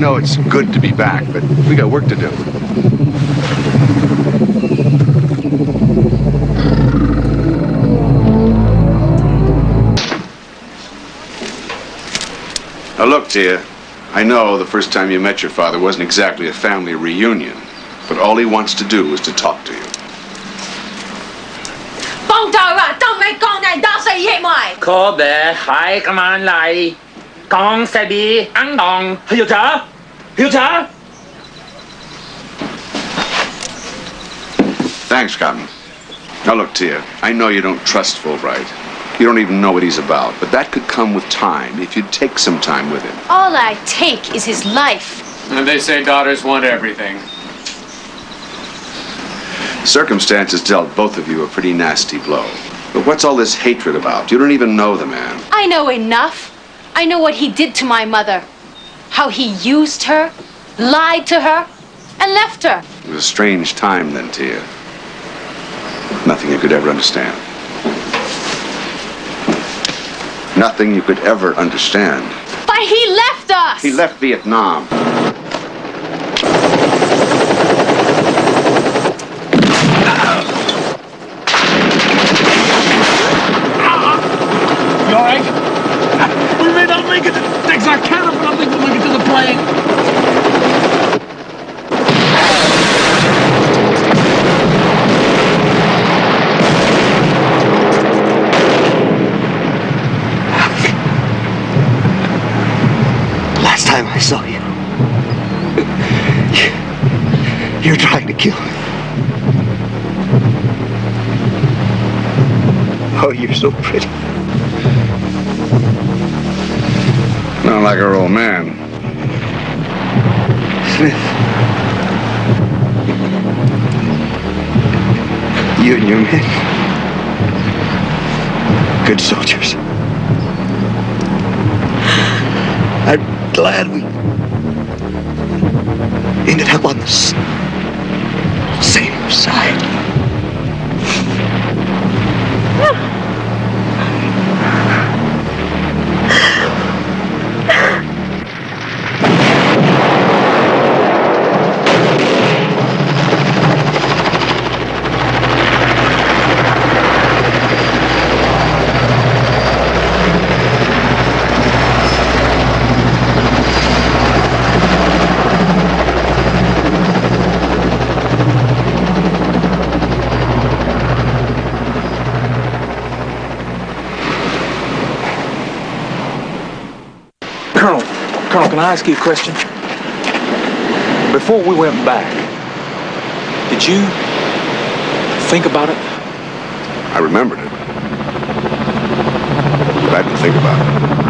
know it's good to be back, but we got work to do. Now look, Tia, I know the first time you met your father wasn't exactly a family reunion, but all he wants to do is to talk to you. 幫隊話當你講你打死嘢埋。可別係咁樣嚟講實啲硬當，曉得？曉得？ Thanks, Cotton. Now look, Tia, I know you don't trust Fullbright. You don't even know what he's about, but that could come with time if you'd take some time with him. All I take is his life. And they say daughters want everything. Circumstances dealt both of you a pretty nasty blow. But what's all this hatred about? You don't even know the man. I know enough. I know what he did to my mother. How he used her, lied to her, and left her. It was a strange time then, Tia. Nothing you could ever understand. Nothing you could ever understand. But he left us! He left Vietnam. You all right? We may not make it to Texarkana, but I think we'll make it to the plane. Last time I saw you, you're trying to kill me. Oh, you're so pretty. Not like our old man. Smith. You and your men. Good soldiers. I'm glad we ended up on the same side. Colonel, can I ask you a question? Before we went back, did you think about it? I remembered it. But I didn't think about it.